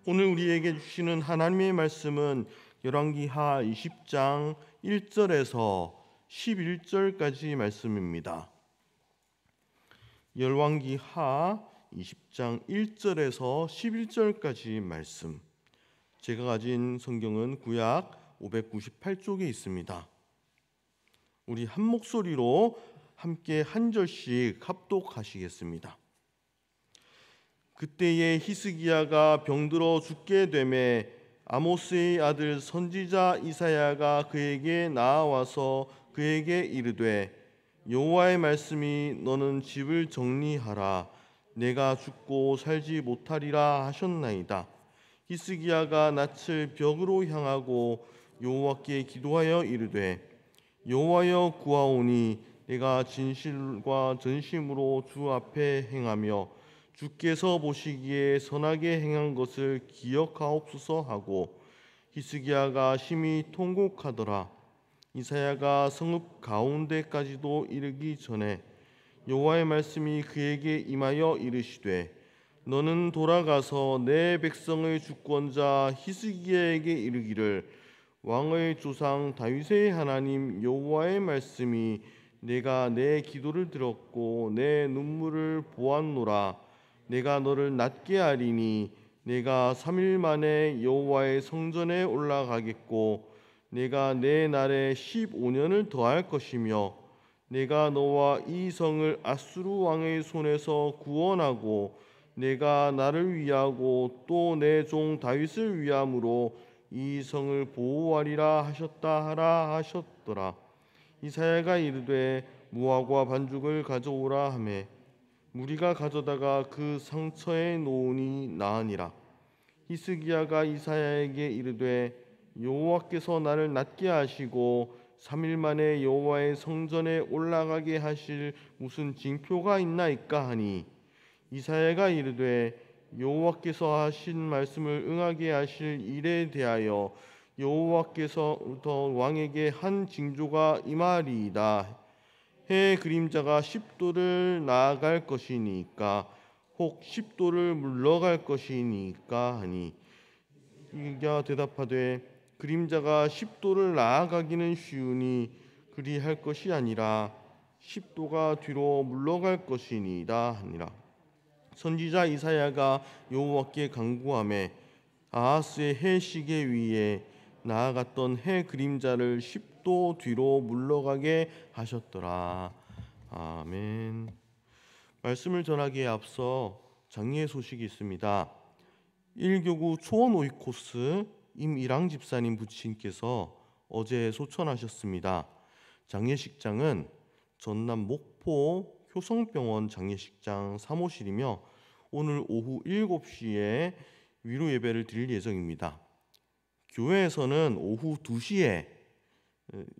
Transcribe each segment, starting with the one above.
오늘 우리에게 주시는 하나님의 말씀은 열왕기하 20장 1절에서 11절까지 말씀입니다. 열왕기하 20장 1절에서 11절까지 말씀. 제가 가진 성경은 구약 598쪽에 있습니다. 우리 한 목소리로 함께 한 절씩 합독하시겠습니다. 그때에 히스기야가 병들어 죽게 되매 아모스의 아들 선지자 이사야가 그에게 나아와서 그에게 이르되 여호와의 말씀이 너는 집을 정리하라 내가 죽고 살지 못하리라 하셨나이다. 히스기야가 낯을 벽으로 향하고 여호와께 기도하여 이르되 여호와여 구하오니 내가 진실과 전심으로 주 앞에 행하며 주께서 보시기에 선하게 행한 것을 기억하옵소서 하고 히스기야가 심히 통곡하더라. 이사야가 성읍 가운데까지도 이르기 전에 여호와의 말씀이 그에게 임하여 이르시되 너는 돌아가서 내 백성의 주권자 히스기야에게 이르기를 왕의 조상 다윗의 하나님 여호와의 말씀이 내가 내 기도를 들었고 내 눈물을 보았노라. 내가 너를 낫게 하리니 내가 3일 만에 여호와의 성전에 올라가겠고 내가 내 날에 15년을 더할 것이며 내가 너와 이 성을 아수르 왕의 손에서 구원하고 내가 나를 위하고 또 내 종 다윗을 위함으로 이 성을 보호하리라 하셨다 하라 하셨더라. 이사야가 이르되 무화과 반죽을 가져오라 하매 무리가 가져다가 그 상처에 놓으니 나으니라. 히스기야가 이사야에게 이르되 여호와께서 나를 낫게 하시고 3일 만에 여호와의 성전에 올라가게 하실 무슨 징표가 있나이까 하니 이사야가 이르되 여호와께서 하신 말씀을 응하게 하실 일에 대하여 여호와께서부터 왕에게 한 징조가 임하리이다. 해의 그림자가 10도를 나아갈 것이니까 혹 10도를 물러갈 것이니까 하니 이가 대답하되 그림자가 10도를 나아가기는 쉬우니 그리할 것이 아니라 10도가 뒤로 물러갈 것이니이다 하니라. 선지자 이사야가 여호와께 간구하매 아하스의 해 시계 위에 나아갔던 해 그림자를 10도 뒤로 물러가게 하셨더라. 아멘. 말씀을 전하기에 앞서 장례 소식이 있습니다. 1교구 초원 오이코스 임일랑 집사님 부친께서 어제 소천하셨습니다. 장례식장은 전남 목포 효성병원 장례식장 3호실이며 오늘 오후 7시에 위로 예배를 드릴 예정입니다. 교회에서는 오후 2시에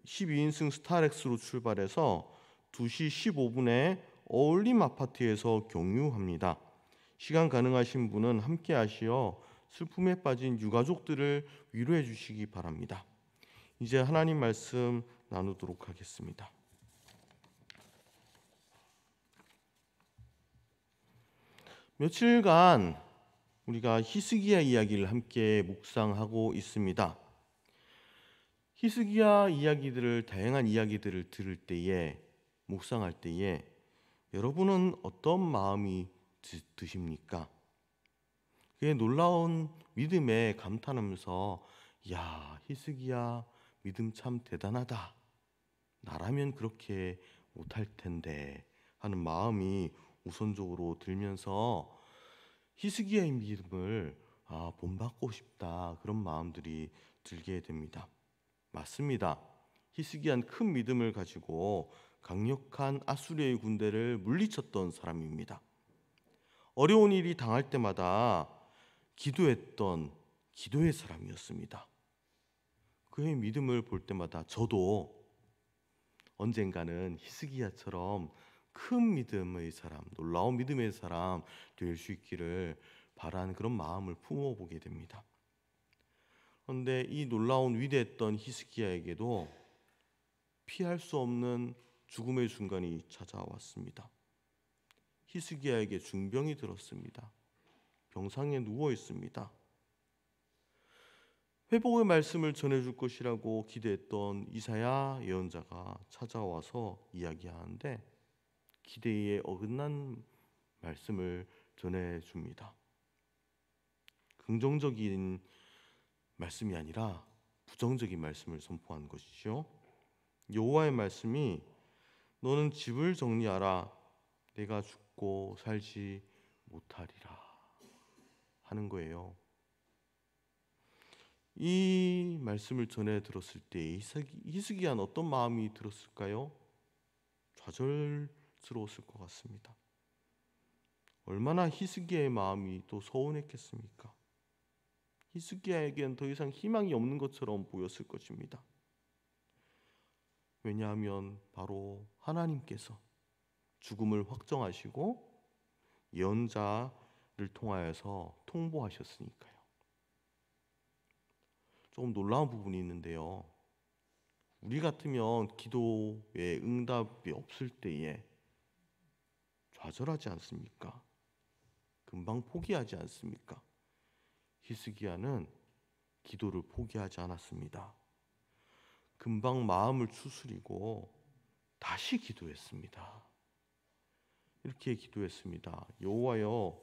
12인승 스타렉스로 출발해서 2시 15분에 어울림 아파트에서 경유합니다. 시간 가능하신 분은 함께 하시어 슬픔에 빠진 유가족들을 위로해 주시기 바랍니다. 이제 하나님 말씀 나누도록 하겠습니다. 며칠간 우리가 히스기야 이야기를 함께 묵상하고 있습니다. 히스기야 이야기들을 다양한 이야기들을 들을 때에 묵상할 때에 여러분은 어떤 마음이 드십니까? 그의 놀라운 믿음에 감탄하면서 야 히스기야 믿음 참 대단하다. 나라면 그렇게 못할 텐데 하는 마음이 우선적으로 들면서 히스기야의 믿음을 본받고 싶다 그런 마음들이 들게 됩니다. 맞습니다. 히스기야는 큰 믿음을 가지고 강력한 아수르의 군대를 물리쳤던 사람입니다. 어려운 일이 당할 때마다 기도했던 기도의 사람이었습니다. 그의 믿음을 볼 때마다 저도 언젠가는 히스기야처럼 큰 믿음의 사람, 놀라운 믿음의 사람 될 수 있기를 바라는 그런 마음을 품어보게 됩니다. 그런데 이 놀라운 위대했던 히스기야에게도 피할 수 없는 죽음의 순간이 찾아왔습니다. 히스기야에게 중병이 들었습니다. 병상에 누워 있습니다. 회복의 말씀을 전해줄 것이라고 기대했던 이사야 예언자가 찾아와서 이야기하는데 기대에 어긋난 말씀을 전해줍니다. 긍정적인 말씀이 아니라 부정적인 말씀을 선포한 것이죠. 여호와의 말씀이 너는 집을 정리하라 내가 죽고 살지 못하리라 하는 거예요. 이 말씀을 전해 들었을 때 히스기야는 어떤 마음이 들었을까요? 좌절스러웠을 것 같습니다. 얼마나 히스기야의 마음이 또 서운했겠습니까? 히스기야에겐 더 이상 희망이 없는 것처럼 보였을 것입니다. 왜냐하면 바로 하나님께서 죽음을 확정하시고 예언자를 통하여서 통보하셨으니까요. 조금 놀라운 부분이 있는데요. 우리 같으면 기도에 응답이 없을 때에 좌절하지 않습니까? 금방 포기하지 않습니까? 히스기야는 기도를 포기하지 않았습니다. 금방 마음을 추스리고 다시 기도했습니다. 이렇게 기도했습니다. 여호와여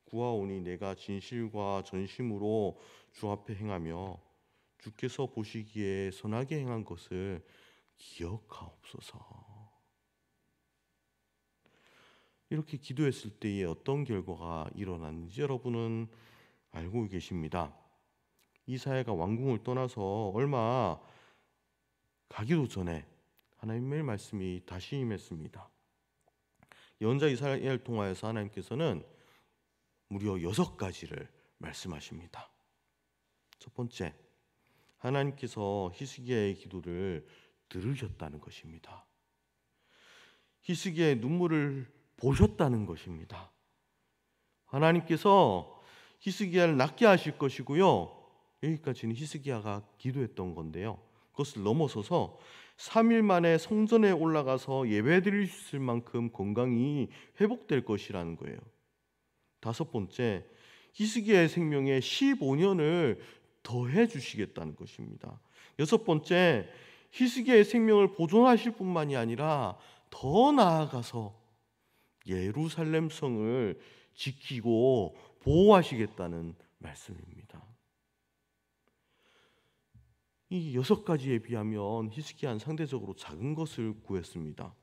구하오니 내가 진실과 전심으로 주 앞에 행하며 주께서 보시기에 선하게 행한 것을 기억하옵소서. 이렇게 기도했을 때에 어떤 결과가 일어났는지 여러분은 알고 계십니다. 이사야가 왕궁을 떠나서 얼마 가기도 전에 하나님의 말씀이 다시 임했습니다. 예언자 이사야를 통하여서 하나님께서는 무려 6가지를 말씀하십니다. 첫 번째, 하나님께서 히스기야의 기도를 들으셨다는 것입니다. 히스기야의 눈물을 보셨다는 것입니다. 하나님께서 히스기야를 낫게 하실 것이고요. 여기까지는 히스기야가 기도했던 건데요. 그것을 넘어서서 3일 만에 성전에 올라가서 예배드릴 수 있을 만큼 건강이 회복될 것이라는 거예요. 다섯 번째, 히스기야의 생명에 15년을 더해 주시겠다는 것입니다. 여섯 번째, 히스기야의 생명을 보존하실 뿐만이 아니라 더 나아가서 예루살렘 성을 지키고 보호하시겠다는 말씀입니다. 이 6가지에 비하면 히스기야는 상대적으로 작은 것을 구했습니다.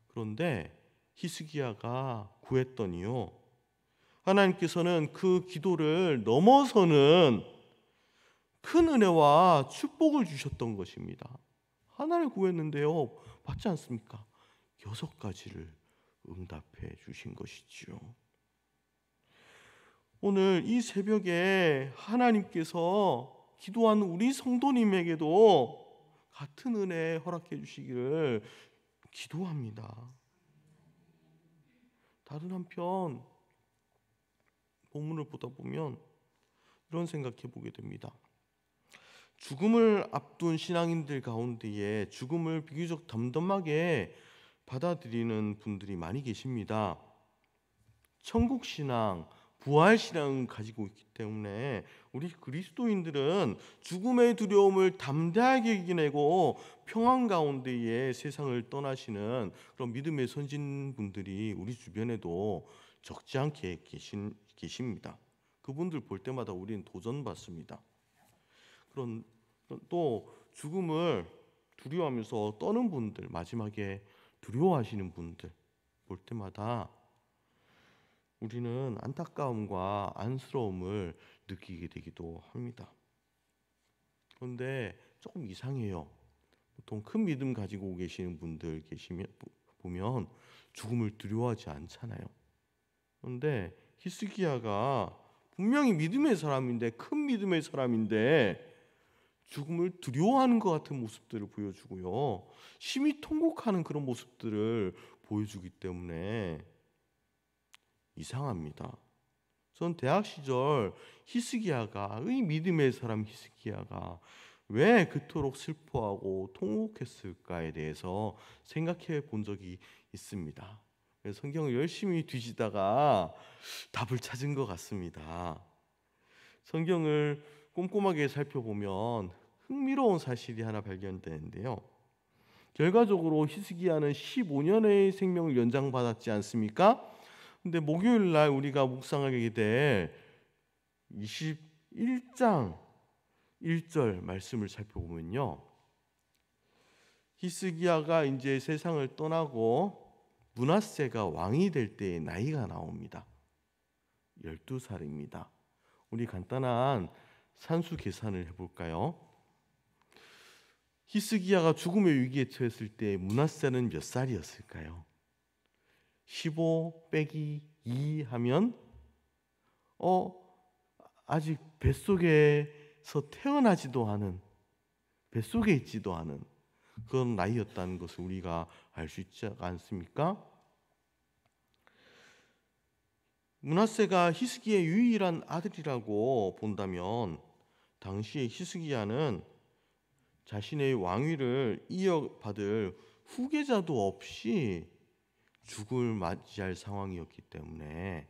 그런데 히스기야가 구했더니요, 하나님께서는 그 기도를 넘어서는 큰 은혜와 축복을 주셨던 것입니다. 하나를 구했는데요, 받지 않습니까? 6가지를 응답해 주신 것이지요. 오늘 이 새벽에 하나님께서 기도하는 우리 성도님에게도 같은 은혜 허락해 주시기를 기도합니다. 다른 한편 본문을 보다 보면 이런 생각해 보게 됩니다. 죽음을 앞둔 신앙인들 가운데에 죽음을 비교적 덤덤하게 받아들이는 분들이 많이 계십니다. 천국신앙, 부활신앙을 가지고 있기 때문에 우리 그리스도인들은 죽음의 두려움을 담대하게 이겨내고 평안 가운데에 세상을 떠나시는 그런 믿음의 선진분들이 우리 주변에도 적지 않게 계십니다. 그분들 볼 때마다 우리는 도전받습니다. 그런 또 죽음을 두려워하면서 떠는 분들, 마지막에 두려워하시는 분들 볼 때마다 우리는 안타까움과 안쓰러움을 느끼게 되기도 합니다. 그런데 조금 이상해요. 보통 큰 믿음 가지고 계시는 분들 보면 죽음을 두려워하지 않잖아요. 그런데 히스기야가 분명히 믿음의 사람인데, 큰 믿음의 사람인데 죽음을 두려워하는 것 같은 모습들을 보여주고요, 심히 통곡하는 그런 모습들을 보여주기 때문에 이상합니다. 전 대학 시절 이 믿음의 사람 히스기야가 왜 그토록 슬퍼하고 통곡했을까에 대해서 생각해 본 적이 있습니다. 성경을 열심히 뒤지다가 답을 찾은 것 같습니다. 성경을 꼼꼼하게 살펴보면 흥미로운 사실이 하나 발견되는데요. 결과적으로 히스기야는 15년의 생명을 연장받았지 않습니까? 근데 목요일 날 우리가 묵상하게 될 21장 1절 말씀을 살펴보면요. 히스기야가 이제 세상을 떠나고 므낫세가 왕이 될 때의 나이가 나옵니다. 12살입니다. 우리 간단한 산수 계산을 해볼까요? 히스기야가 죽음의 위기에 처했을 때 므낫세는 몇 살이었을까요? 15 빼기 2 하면 아직 뱃속에서 태어나지도 않은, 뱃속에 있지도 않은 그런 나이였다는 것을 우리가 알 수 있지 않습니까? 므낫세가 히스기야의 유일한 아들이라고 본다면 당시에 히스기야는 자신의 왕위를 이어받을 후계자도 없이 죽음을 맞이할 상황이었기 때문에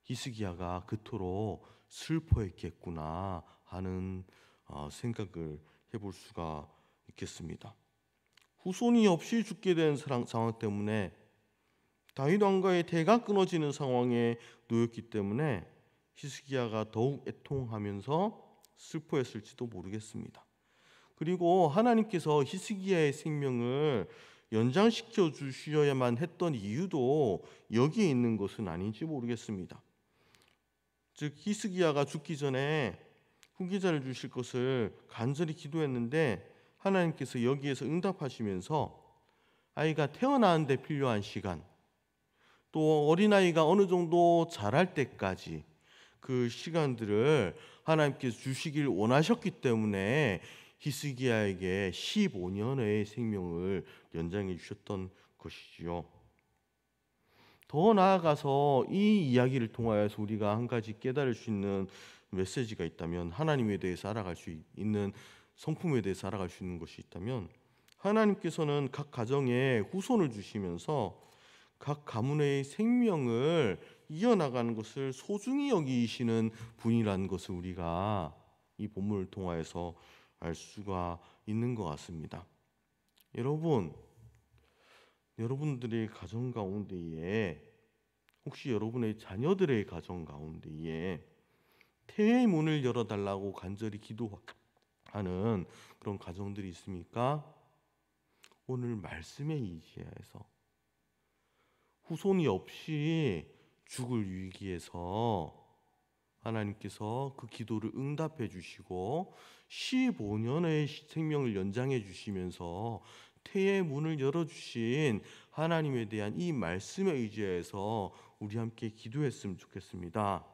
히스기야가 그토록 슬퍼했겠구나 하는 생각을 해볼 수가 있겠습니다. 후손이 없이 죽게 된 상황 때문에 다윗 왕가의 대가 끊어지는 상황에 놓였기 때문에 히스기야가 더욱 애통하면서 슬퍼했을지도 모르겠습니다. 그리고 하나님께서 히스기야의 생명을 연장시켜 주셔야만 했던 이유도 여기에 있는 것은 아닌지 모르겠습니다. 즉 히스기야가 죽기 전에 후계자를 주실 것을 간절히 기도했는데 하나님께서 여기에서 응답하시면서 아이가 태어나는데 필요한 시간, 또 어린아이가 어느 정도 자랄 때까지 그 시간들을 하나님께서 주시길 원하셨기 때문에 히스기야에게 15년의 생명을 연장해 주셨던 것이지요. 더 나아가서 이 이야기를 통하여서 우리가 한 가지 깨달을 수 있는 메시지가 있다면, 하나님에 대해서 알아갈 수 있는 성품에 대해서 알아갈 수 있는 것이 있다면, 하나님께서는 각 가정에 후손을 주시면서 각 가문의 생명을 이어나가는 것을 소중히 여기시는 분이라는 것을 우리가 이 본문을 통하여서 알 수가 있는 것 같습니다. 여러분들의 가정 가운데에, 혹시 여러분의 자녀들의 가정 가운데에 태의 문을 열어달라고 간절히 기도하는 그런 가정들이 있습니까? 오늘 말씀에 의지해서 후손이 없이 죽을 위기에서 하나님께서 그 기도를 응답해 주시고 15년의 생명을 연장해 주시면서 태의 문을 열어주신 하나님에 대한 이 말씀에 의지해서 우리 함께 기도했으면 좋겠습니다.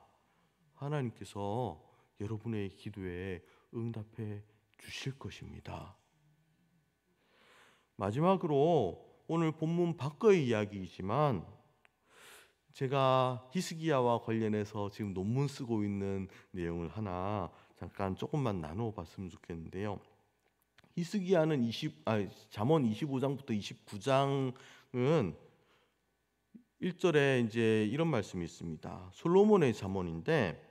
하나님께서 여러분의 기도에 응답해 주실 것입니다. 마지막으로 오늘 본문 밖의 이야기이지만 제가 히스기야와 관련해서 지금 논문 쓰고 있는 내용을 하나 잠깐 조금만 나누어 봤으면 좋겠는데요. 히스기야는 잠언 25장부터 29장은 1절에 이제 이런 말씀이 있습니다. 솔로몬의 잠언인데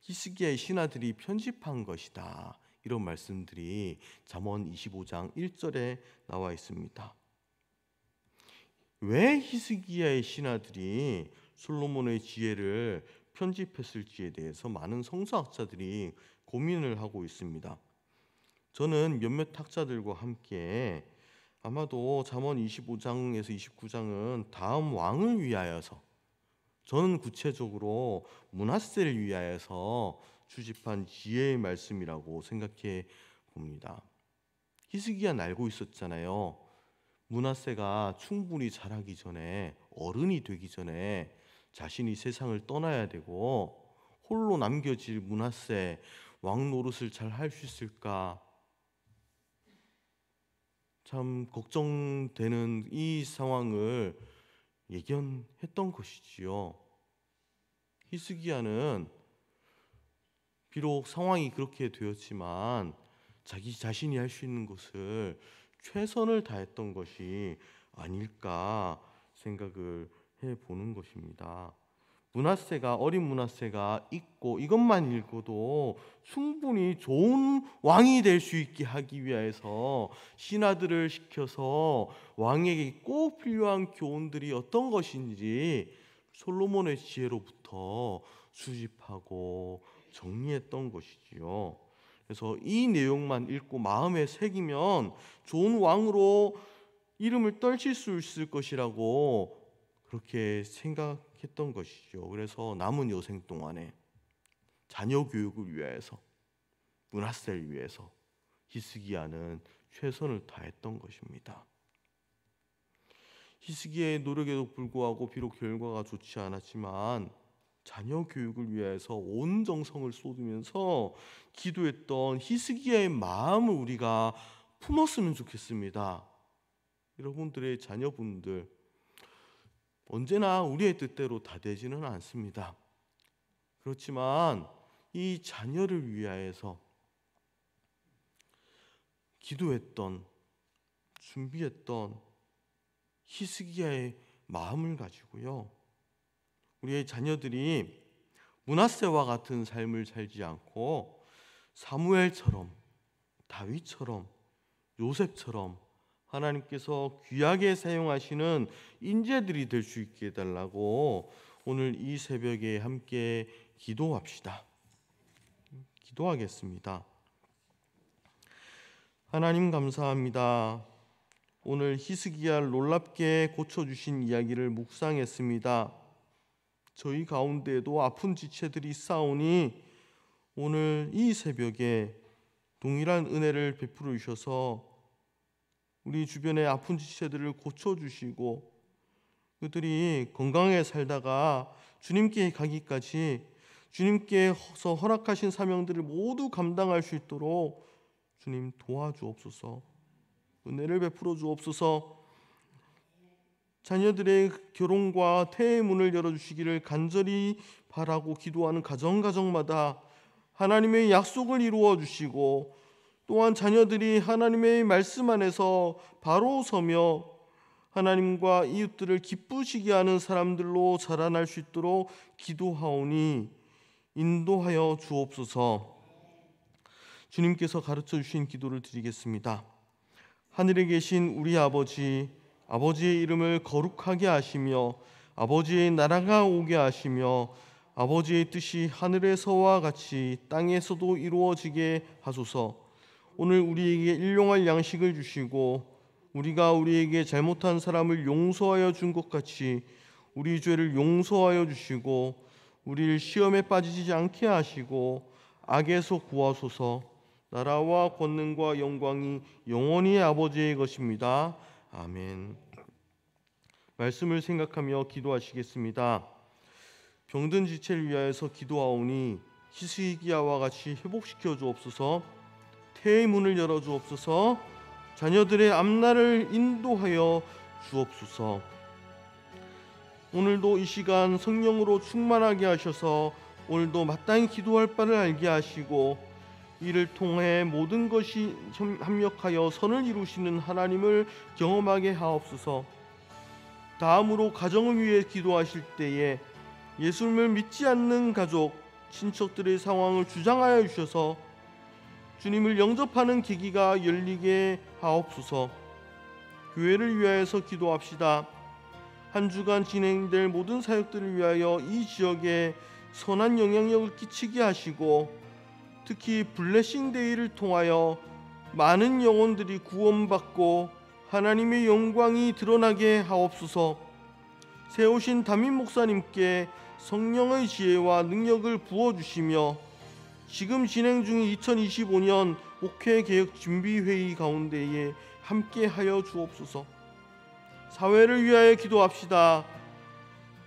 히스기야의 신하들이 편집한 것이다. 이런 말씀들이 잠언 25장 1절에 나와 있습니다. 왜 히스기야의 신하들이 솔로몬의 지혜를 편집했을지에 대해서 많은 성서학자들이 고민을 하고 있습니다. 저는 몇몇 학자들과 함께 아마도 잠언 25장에서 29장은 다음 왕을 위하여서, 저는 구체적으로 므낫세를 위하여서 주집한 지혜의 말씀이라고 생각해 봅니다. 히스기야는 알고 있었잖아요. 므낫세가 충분히 자라기 전에, 어른이 되기 전에 자신이 세상을 떠나야 되고 홀로 남겨질 므낫세, 왕 노릇을 잘 할 수 있을까 참 걱정되는 이 상황을 예견했던 것이지요. 히스기야는 비록 상황이 그렇게 되었지만 자기 자신이 할 수 있는 것을 최선을 다했던 것이 아닐까 생각을 해보는 것입니다. 어린 므낫세가 있고 이것만 읽고도 충분히 좋은 왕이 될 수 있게 하기 위해서 신하들을 시켜서 왕에게 꼭 필요한 교훈들이 어떤 것인지 솔로몬의 지혜로부터 수집하고 정리했던 것이지요. 그래서 이 내용만 읽고 마음에 새기면 좋은 왕으로 이름을 떨칠 수 있을 것이라고 그렇게 생각했던 것이죠. 그래서 남은 여생 동안에 자녀 교육을 위해서, 므낫세를 위해서 히스기야는 최선을 다했던 것입니다. 히스기야의 노력에도 불구하고 비록 결과가 좋지 않았지만 자녀 교육을 위해서 온 정성을 쏟으면서 기도했던 히스기야의 마음을 우리가 품었으면 좋겠습니다. 여러분들의 자녀분들 언제나 우리의 뜻대로 다 되지는 않습니다. 그렇지만 이 자녀를 위하여서 기도했던, 준비했던 히스기야의 마음을 가지고요, 우리의 자녀들이 므낫세와 같은 삶을 살지 않고 사무엘처럼, 다윗처럼, 요셉처럼 하나님께서 귀하게 사용하시는 인재들이 될 수 있게 해달라고 오늘 이 새벽에 함께 기도합시다. 기도하겠습니다. 하나님 감사합니다. 오늘 히스기야를 놀랍게 고쳐주신 이야기를 묵상했습니다. 저희 가운데에도 아픈 지체들이 싸우니 오늘 이 새벽에 동일한 은혜를 베풀어 주셔서 우리 주변의 아픈 지체들을 고쳐주시고 그들이 건강하게 살다가 주님께 가기까지 주님께서 허락하신 사명들을 모두 감당할 수 있도록 주님 도와주옵소서. 은혜를 베풀어 주옵소서. 자녀들의 결혼과 태의 문을 열어주시기를 간절히 바라고 기도하는 가정마다 하나님의 약속을 이루어 주시고, 또한 자녀들이 하나님의 말씀 안에서 바로 서며 하나님과 이웃들을 기쁘시게 하는 사람들로 자라날 수 있도록 기도하오니 인도하여 주옵소서. 주님께서 가르쳐 주신 기도를 드리겠습니다. 하늘에 계신 우리 아버지, 아버지의 이름을 거룩하게 하시며 아버지의 나라가 오게 하시며 아버지의 뜻이 하늘에서와 같이 땅에서도 이루어지게 하소서. 오늘 우리에게 일용할 양식을 주시고 우리가 우리에게 잘못한 사람을 용서하여 준 것 같이 우리 죄를 용서하여 주시고 우리를 시험에 빠지지 않게 하시고 악에서 구하소서. 나라와 권능과 영광이 영원히 아버지의 것입니다. 아멘. 말씀을 생각하며 기도하시겠습니다. 병든 지체를 위하여서 기도하오니 히스기야와 같이 회복시켜 주옵소서. 태의 문을 열어 주옵소서. 자녀들의 앞날을 인도하여 주옵소서. 오늘도 이 시간 성령으로 충만하게 하셔서 오늘도 마땅히 기도할 바를 알게 하시고 이를 통해 모든 것이 합력하여 선을 이루시는 하나님을 경험하게 하옵소서. 다음으로 가정을 위해 기도하실 때에 예수님을 믿지 않는 가족, 친척들의 상황을 주장하여 주셔서 주님을 영접하는 계기가 열리게 하옵소서. 교회를 위하여서 기도합시다. 한 주간 진행될 모든 사역들을 위하여 이 지역에 선한 영향력을 끼치게 하시고 특히 블레싱 데이를 통하여 많은 영혼들이 구원받고 하나님의 영광이 드러나게 하옵소서. 세우신 담임 목사님께 성령의 지혜와 능력을 부어주시며 지금 진행 중인 2025년 목회개혁 준비회의 가운데에 함께하여 주옵소서. 사회를 위하여 기도합시다.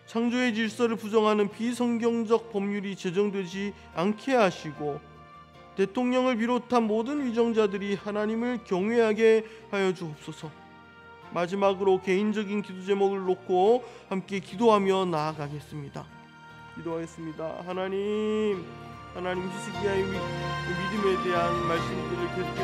창조의 질서를 부정하는 비성경적 법률이 제정되지 않게 하시고 대통령을 비롯한 모든 위정자들이 하나님을 경외하게 하여 주옵소서. 마지막으로 개인적인 기도 제목을 놓고 함께 기도하며 나아가겠습니다. 기도하겠습니다. 하나님 히스기야의 믿음에 대한 말씀들을 계속해서